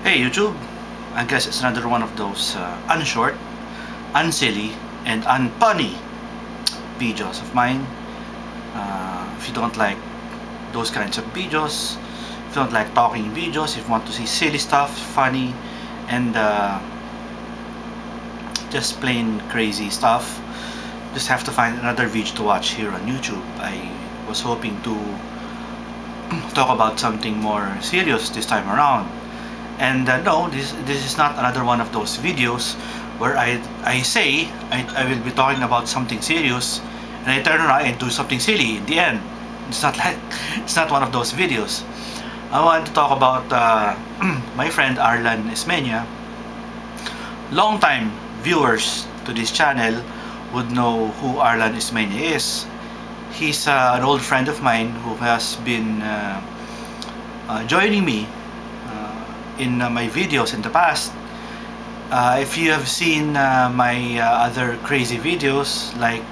Hey YouTube, I guess it's another one of those unshort, unsilly, and unpunny videos of mine. If you don't like those kinds of videos, if you don't like talking videos, if you want to see silly stuff, funny, and just plain crazy stuff, just have to find another video to watch here on YouTube. I was hoping to talk about something more serious this time around. And no, this is not another one of those videos where I say I will be talking about something serious and I turn around and do something silly in the end. It's not like it's not one of those videos. I want to talk about my friend Arlan Esmeña. Long time viewers to this channel would know who Arlan Esmeña is. He's an old friend of mine who has been joining me in my videos in the past. If you have seen my other crazy videos like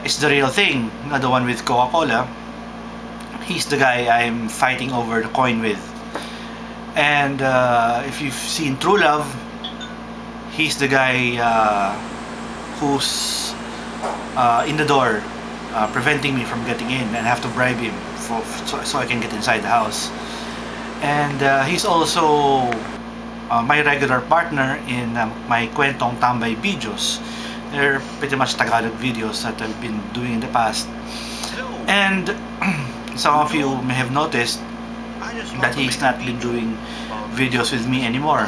It's the Real Thing, the one with Coca-Cola, he's the guy I'm fighting over the coin with. And if you've seen True Love, he's the guy who's in the door preventing me from getting in, and I have to bribe him so I can get inside the house. And he's also my regular partner in my Kwentong Tambay videos. They're pretty much Tagalog videos that I've been doing in the past. And some of you may have noticed that he's not been doing videos with me anymore.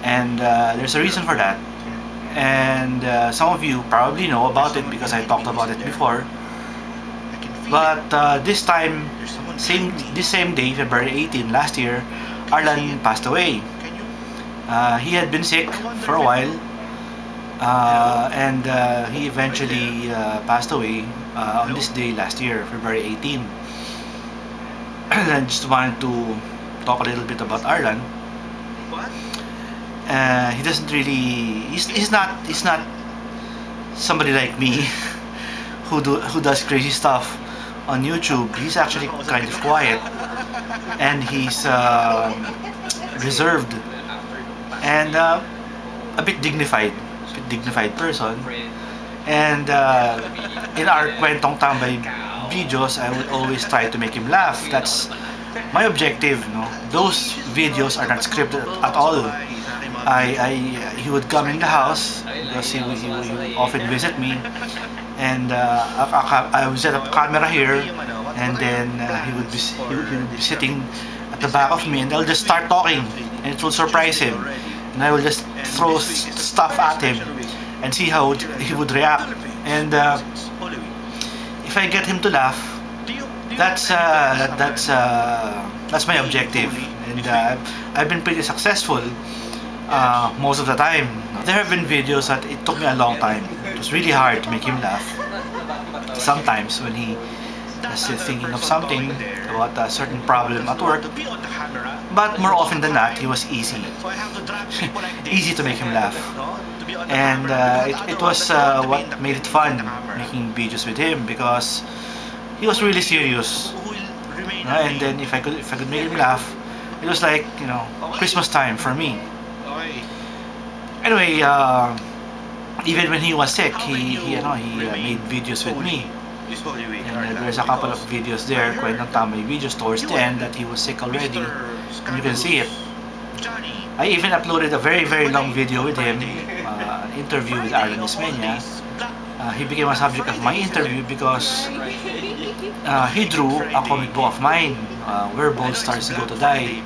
And there's a reason for that. And some of you probably know about it because I talked about it before. But this time, this same day, February 18 last year, Arlan passed away. He had been sick for a while, and he eventually passed away on this day last year, February 18. I just wanted to talk a little bit about Arlan. He doesn't really, he's not somebody like me who does crazy stuff on YouTube. He's actually kind of quiet, and he's reserved and a bit dignified person. And in our Kwentong Tambay videos, I would always try to make him laugh. That's my objective, no? Those videos are not scripted at all. He would come in the house because he would often visit me, and I would set up camera here, and then he would be sitting at the back of me, and I'll just start talking, and it will surprise him, and I will just throw stuff at him and see how he would react. And if I get him to laugh, that's my objective, and I've been pretty successful most of the time. There have been videos that it took me a long time. It was really hard to make him laugh. Sometimes when he was thinking of something about a certain problem at work, but more often than not, he was easy easy to make him laugh. And it was what made it fun making videos with him, because he was really serious. And then if I could make him laugh, it was like, you know, Christmas time for me. Anyway, even when he was sick, he made videos with me. And there's a couple of videos there, Kwentong Tambay videos towards the end, that he was sick already, and you can see it. I even uploaded a very long video with him, an interview with Arlan Esmeña. He became a subject of my interview because he drew a comic book of mine, Where Bold Stars Go to Die.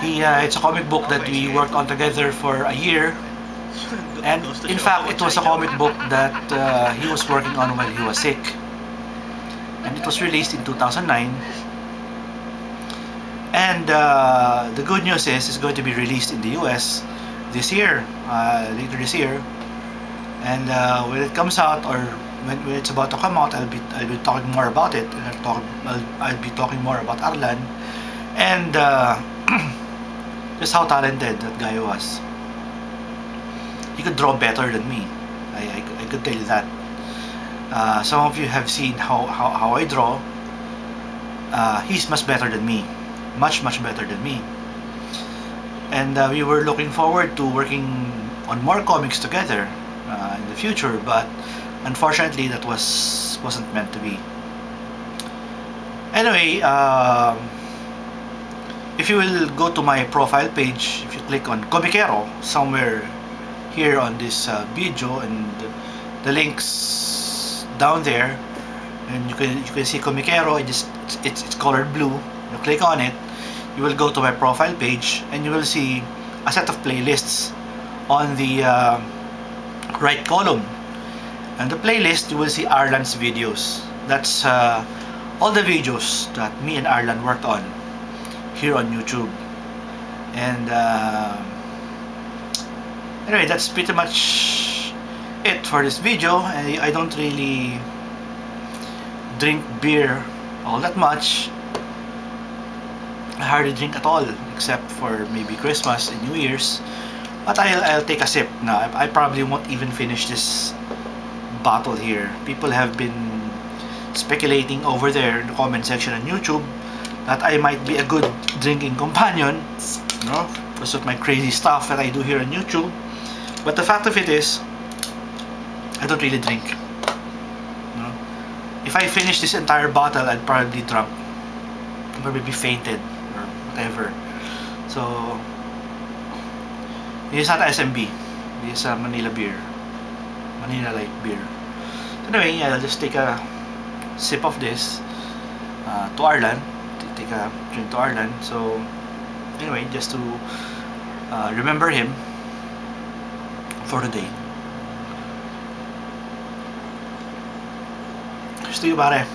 It's a comic book that we worked on together for a year, and in fact it was a comic book that he was working on while he was sick, and it was released in 2009. And the good news is it's going to be released in the US this year, later this year. And when it comes out, or when it's about to come out, I'll be talking more about it, and I'll be talking more about Arlan, and just how talented that guy was. He could draw better than me. I could tell you that. Some of you have seen how I draw. He's much better than me. much better than me. And we were looking forward to working on more comics together in the future, but unfortunately that wasn't meant to be. Anyway, if you will go to my profile page, if you click on Comicero somewhere here on this video, and the links down there, and you can see Comicero. It's colored blue. You click on it, you will go to my profile page, and you will see a set of playlists on the right column. And the playlist, you will see Arlan's videos. That's all the videos that me and Arlan worked on here on YouTube. And anyway, that's pretty much it for this video. I don't really drink beer all that much. I hardly drink at all, except for maybe Christmas and New Year's. But I'll take a sip. Now I probably won't even finish this bottle here. People have been speculating over there in the comment section on YouTube that I might be a good drinking companion, you know, because of my crazy stuff that I do here on YouTube. But the fact of it is, I don't really drink. You know? If I finish this entire bottle, I'd probably be drunk. I'd probably be fainted or whatever. So this is not SMB. This is a Manila beer. Manila light beer. Anyway, yeah, I'll just take a sip of this to Arlan. Take a drink to Arlan. So anyway, just to remember him for the day. Gusto you, pare?